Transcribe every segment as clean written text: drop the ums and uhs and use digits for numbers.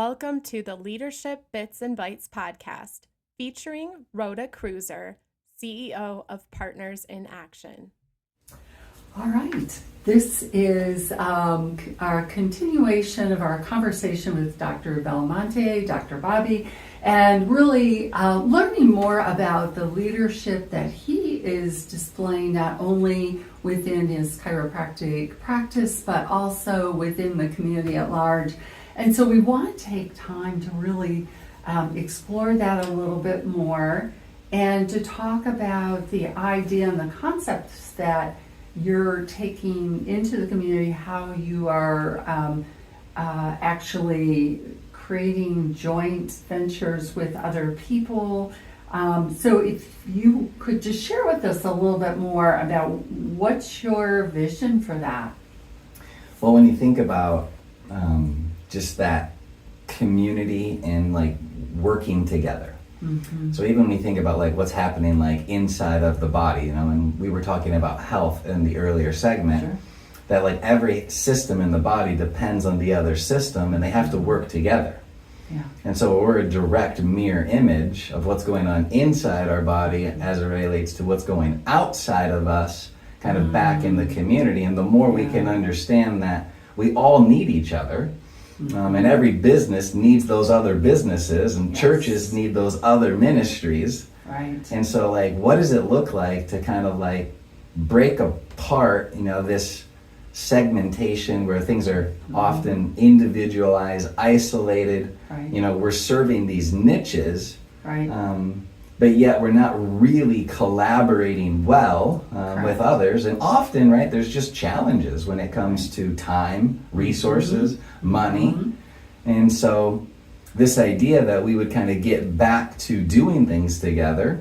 Welcome to the Leadership Bits and Bytes podcast, featuring Rhoda Cruiser, CEO of Partners in Action. All right. This is our continuation of our conversation with Dr. Belmonte, Dr. Bobby, and really learning more about the leadership that he is displaying not only within his chiropractic practice, but also within the community at large. And so we want to take time to really explore that a little bit more and to talk about the idea and the concepts that you're taking into the community, how you are actually creating joint ventures with other people. So if you could just share with us a little bit more about what's your vision for that? Well, when you think about just that community and like working together. Mm-hmm. So even when you think about like what's happening like inside of the body, you know, and we were talking about health in the earlier segment, sure, that like every system in the body depends on the other system and they have to work together. Yeah. And so we're a direct mirror image of what's going on inside our body as it relates to what's going outside of us, kind of back in the community. And the more we can understand that we all need each other, and every business needs those other businesses, and churches need those other ministries. Right. And so like, what does it look like to kind of like break apart, you know, this segmentation where things are often individualized, isolated, you know, we're serving these niches, but yet we're not really collaborating well with others. And often, right, there's just challenges when it comes to time, resources, money. And so this idea that we would kind of get back to doing things together,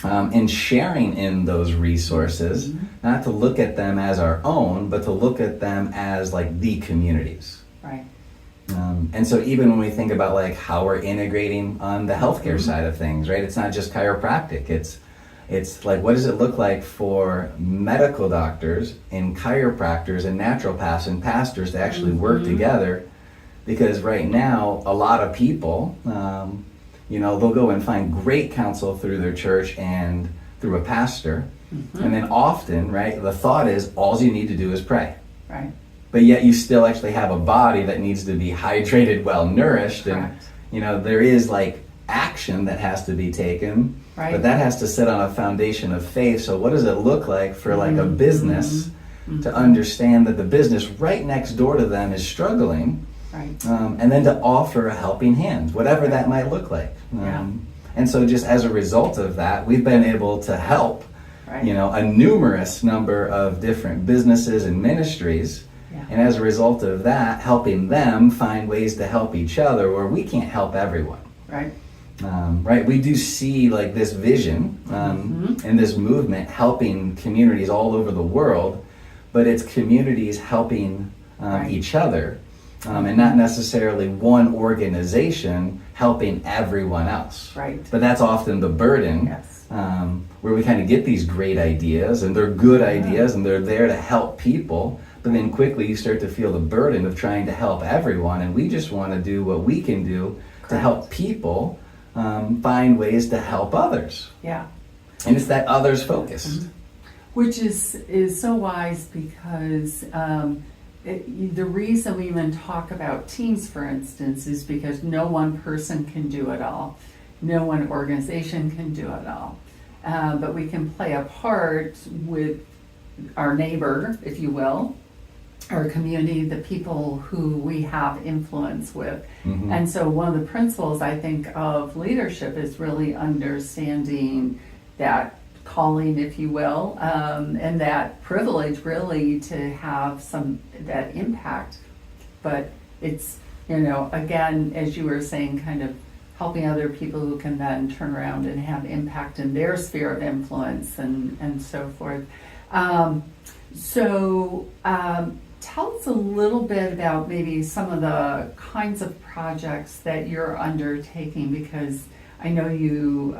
and sharing in those resources, not to look at them as our own, but to look at them as like the communities. Right. And so even when we think about like how we're integrating on the healthcare side of things, right? It's not just chiropractic. It's like, what does it look like for medical doctors and chiropractors and naturopaths and pastors to actually work together? Because right now, a lot of people, you know, they'll go and find great counsel through their church and through a pastor. And then often, right, the thought is all you need to do is pray. Right. But yet you still actually have a body that needs to be hydrated, well nourished, and you know there is like action that has to be taken, but that has to sit on a foundation of faith. So what does it look like for like a business to understand that the business right next door to them is struggling, and then to offer a helping hand, whatever that might look like. And so just as a result of that, we've been able to help, you know, a numerous number of different businesses and ministries. And as a result of that, helping them find ways to help each other where we can't help everyone. Right. We do see like this vision and this movement helping communities all over the world, but it's communities helping each other and not necessarily one organization helping everyone else. Right. But that's often the burden. Where we kind of get these great ideas and they're good ideas and they're there to help people. But then quickly you start to feel the burden of trying to help everyone, and we just want to do what we can do to help people find ways to help others. Yeah. And it's that others focused. Which is so wise because the reason we even talk about teams, for instance, is because no one person can do it all. No one organization can do it all. But we can play a part with our neighbor, if you will, our community, the people who we have influence with. And so one of the principles I think of leadership is really understanding that calling, if you will, and that privilege really to have that impact. But it's, you know, again, as you were saying, kind of helping other people who can then turn around and have impact in their sphere of influence and so forth. Tell us a little bit about maybe some of the kinds of projects that you're undertaking, because I know you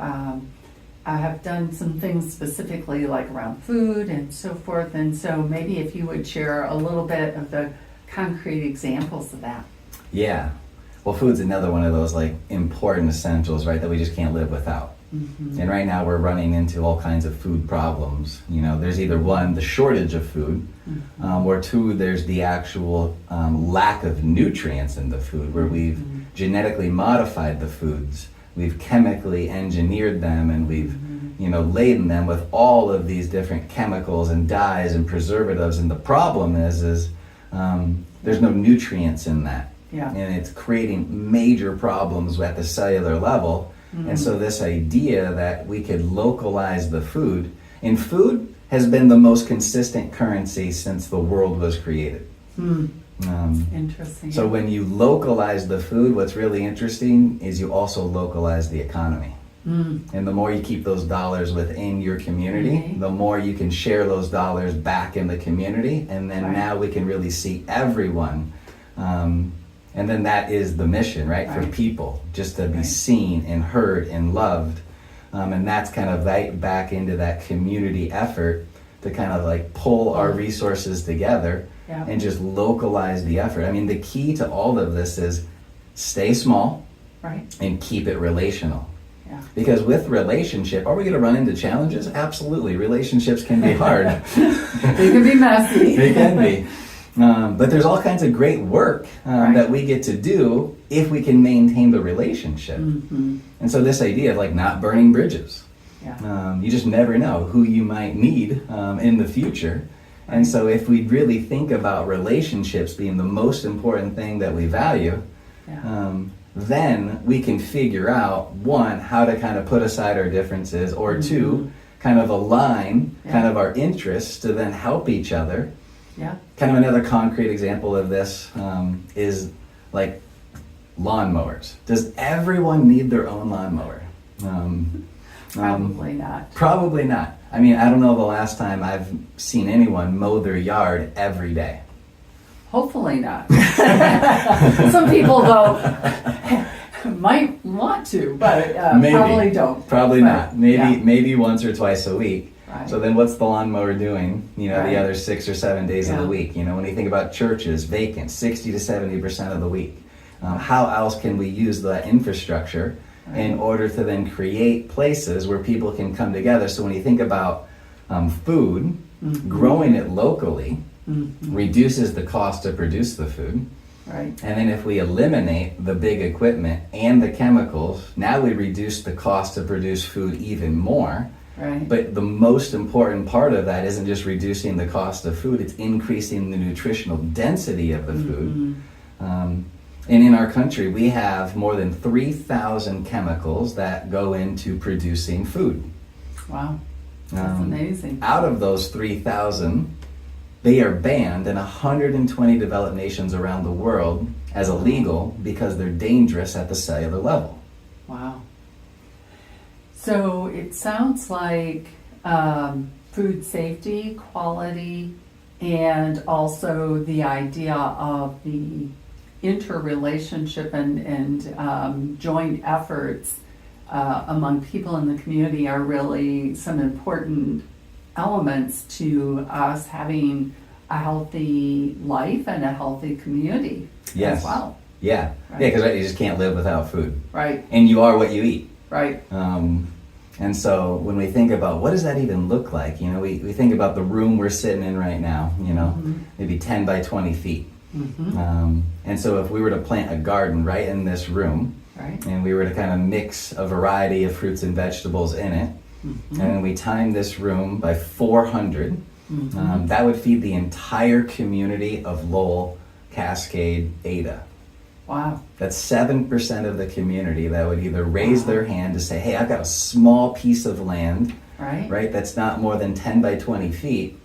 have done some things specifically like around food and so forth, and so maybe if you would share a little bit of the concrete examples of that. Yeah. Well, food's another one of those like important essentials, right, that we just can't live without. And right now we're running into all kinds of food problems. You know, there's either one, the shortage of food, or two, there's the actual lack of nutrients in the food, where we've genetically modified the foods, we've chemically engineered them, and we've laden them with all of these different chemicals and dyes and preservatives. And the problem is there's no nutrients in that. Yeah. And it's creating major problems at the cellular level. And so this idea that we could localize the food, and food has been the most consistent currency since the world was created. Interesting. So when you localize the food, what's really interesting is you also localize the economy. And the more you keep those dollars within your community, the more you can share those dollars back in the community. And then now we can really see everyone. And then that is the mission, right? For people, just to be seen and heard and loved. And that's kind of right back into that community effort to kind of like pull our resources together and just localize the effort. I mean, the key to all of this is stay small and keep it relational. Because with relationship, are we going to run into challenges? Absolutely. Relationships can be hard. They can be messy. They can be. But there's all kinds of great work that we get to do if we can maintain the relationship. And so this idea of like not burning bridges, you just never know who you might need in the future. And so if we really think about relationships being the most important thing that we value, then we can figure out, one, how to kind of put aside our differences, or two, kind of align kind of our interests to then help each other. Kind of another concrete example of this is like lawnmowers. Does everyone need their own lawnmower? Probably not. Probably not. I mean, I don't know the last time I've seen anyone mow their yard every day. Hopefully not. Some people, though, might want to, but probably don't. Probably not. Maybe once or twice a week. So then what's the lawnmower doing, the other 6 or 7 days of the week? When you think about churches, vacant, 60 to 70% of the week. How else can we use that infrastructure in order to then create places where people can come together? So when you think about food, growing it locally reduces the cost to produce the food. And then if we eliminate the big equipment and the chemicals, now we reduce the cost to produce food even more. But the most important part of that isn't just reducing the cost of food, it's increasing the nutritional density of the food. And in our country, we have more than 3,000 chemicals that go into producing food. Wow, that's amazing. Out of those 3,000, they are banned in 120 developed nations around the world as illegal because they're dangerous at the cellular level. Wow. So it sounds like food safety, quality, and also the idea of the interrelationship and joint efforts among people in the community are really some important elements to us having a healthy life and a healthy community as well. Because you just can't live without food. And you are what you eat. And so when we think about what does that even look like, we think about the room we're sitting in right now, maybe 10 by 20 feet. And so if we were to plant a garden right in this room, and we were to kind of mix a variety of fruits and vegetables in it, and then we time this room by 400, that would feed the entire community of Lowell, Cascade, Ada. Wow. That's 7% of the community that would either raise their hand to say, hey, I've got a small piece of land, right? That's not more than 10 by 20 feet.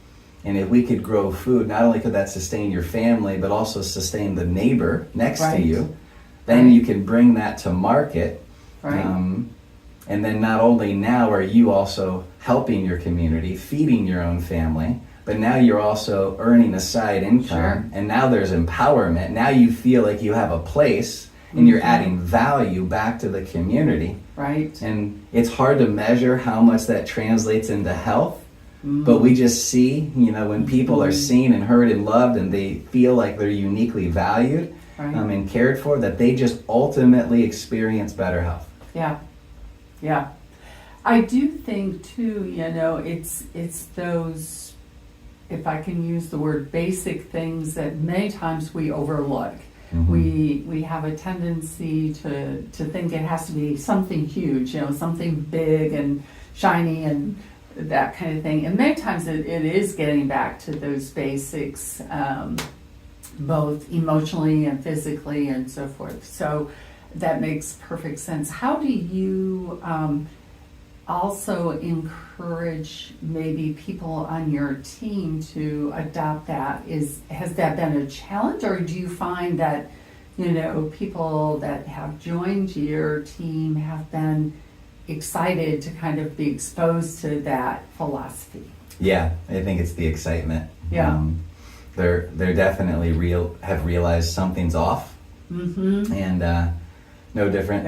And if we could grow food, not only could that sustain your family, but also sustain the neighbor next to you, then you can bring that to market. And then not only now are you also helping your community, feeding your own family, but now you're also earning a side income, and now there's empowerment. Now you feel like you have a place, and you're adding value back to the community. And it's hard to measure how much that translates into health, but we just see, when people are seen and heard and loved, and they feel like they're uniquely valued, Right. And cared for, that they just ultimately experience better health. Yeah. Yeah. I do think too, it's those, if I can use the word, basic things that many times we overlook. Mm-hmm. We have a tendency to think it has to be something huge, something big and shiny and that kind of thing. And many times it is getting back to those basics, both emotionally and physically and so forth. So that makes perfect sense. How do you also encourage maybe people on your team to adopt that? Has that been a challenge, or do you find that people that have joined your team have been excited to kind of be exposed to that philosophy? Yeah, I think it's the excitement. Yeah. They're definitely have realized something's off. Mm-hmm. And no different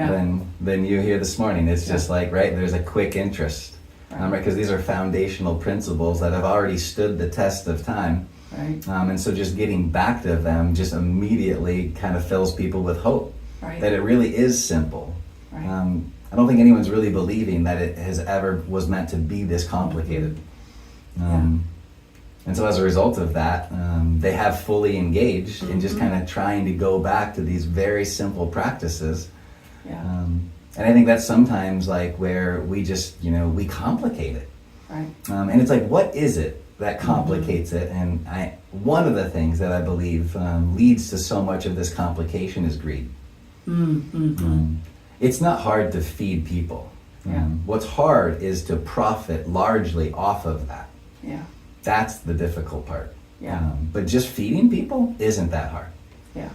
than you here this morning. It's just like, right, there's a quick interest. Right, because these are foundational principles that have already stood the test of time. Right. And so just getting back to them just immediately kind of fills people with hope. Right. That it really is simple. Right. I don't think anyone's really believing that it has ever was meant to be this complicated. And so as a result of that, they have fully engaged in just kind of trying to go back to these very simple practices. Yeah. And I think that's sometimes like where we just, we complicate it. Right. And it's like, what is it that complicates it? And one of the things that I believe leads to so much of this complication is greed. It's not hard to feed people. Yeah. What's hard is to profit largely off of that. Yeah. That's the difficult part. Yeah. But just feeding people isn't that hard. Yeah.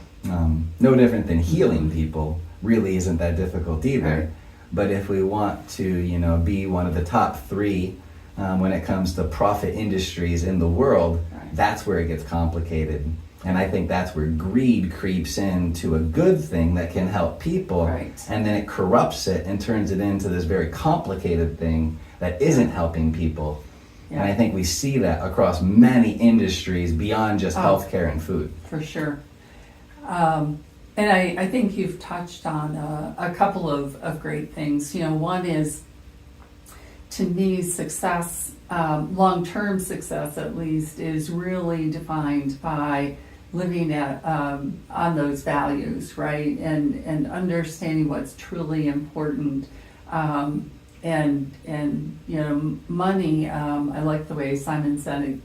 No different than healing people really isn't that difficult either. Right. But if we want to, be one of the top 3 when it comes to profit industries in the world, right, that's where it gets complicated. And I think that's where greed creeps into a good thing that can help people. Right. And then it corrupts it and turns it into this very complicated thing that isn't helping people. Yeah. And I think we see that across many industries beyond just healthcare and food. For sure. And I think you've touched on a couple of great things. One is, to me, success, long-term success at least, is really defined by living on those values, right? And understanding what's truly important. And money, I like the way Simon said it.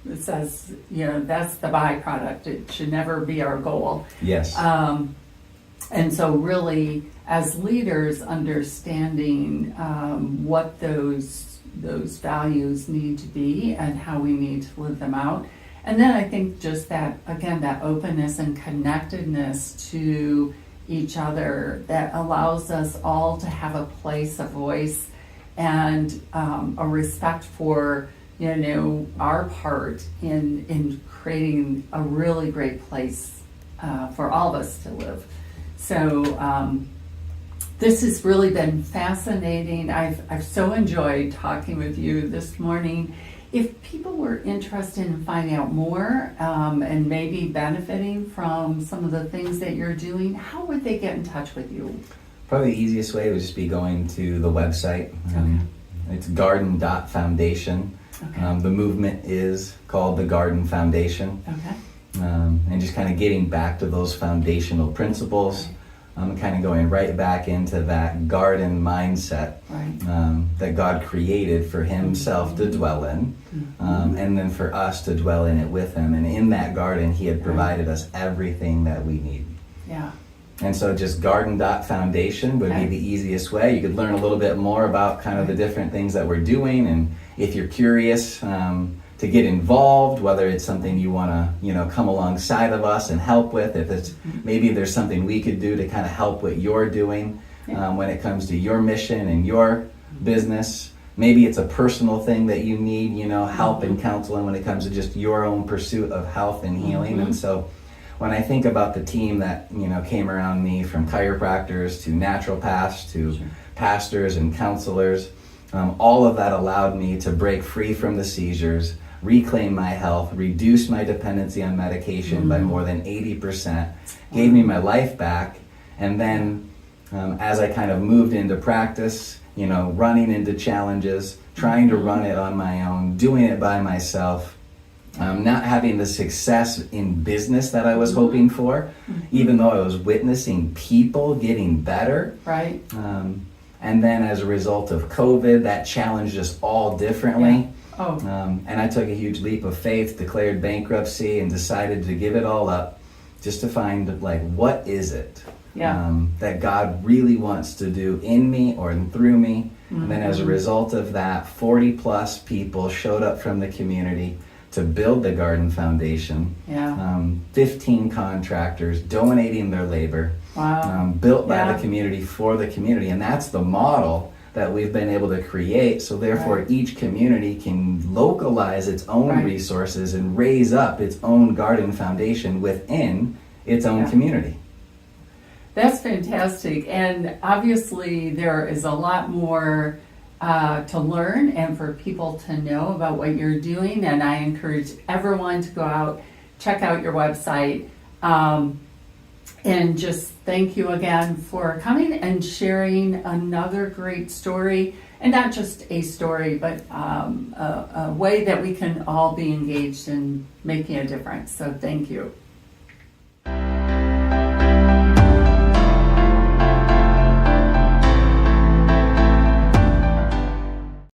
It says, that's the byproduct. It should never be our goal. Yes. And so really, as leaders, understanding what those values need to be and how we need to live them out. And then I think just that, again, that openness and connectedness to each other that allows us all to have a place, a voice, and a respect for our part in creating a really great place for all of us to live. So this has really been fascinating. I've so enjoyed talking with you this morning. If people were interested in finding out more and maybe benefiting from some of the things that you're doing, how would they get in touch with you? Probably the easiest way would just be going to the website. It's garden.foundation. Okay. The movement is called the Garden Foundation. Okay. And just kind of getting back to those foundational principles, kind of going right back into that garden mindset that God created for himself to dwell in, and then for us to dwell in it with him. And in that garden, he had provided us everything that we need. Yeah. And so just garden.foundation would be the easiest way. You could learn a little bit more about kind of the different things that we're doing. And if you're curious to get involved, whether it's something you want to, come alongside of us and help with, if it's maybe there's something we could do to kind of help what you're doing when it comes to your mission and your business. Maybe it's a personal thing that you need, help and counseling when it comes to just your own pursuit of health and healing. And so when I think about the team that, came around me, from chiropractors to naturopaths to pastors and counselors, all of that allowed me to break free from the seizures, reclaim my health, reduce my dependency on medication by more than 80%, gave me my life back. And then as I kind of moved into practice, you know, running into challenges, trying to run it on my own, doing it by myself, not having the success in business that I was hoping for, even though I was witnessing people getting better. Right. And then as a result of COVID, that challenged us all differently. Yeah. Oh. And I took a huge leap of faith, declared bankruptcy, and decided to give it all up just to find, like, what is it that God really wants to do in me or through me. And then as a result of that, 40 plus people showed up from the community to build the Garden Foundation. 15 contractors donating their labor. Wow. Built by the community for the community. And that's the model that we've been able to create. So therefore each community can localize its own resources and raise up its own garden foundation within its own community. That's fantastic. And obviously there is a lot more to learn and for people to know about what you're doing. And I encourage everyone to go out, check out your website, and just thank you again for coming and sharing another great story. And not just a story, but a way that we can all be engaged in making a difference. So thank you.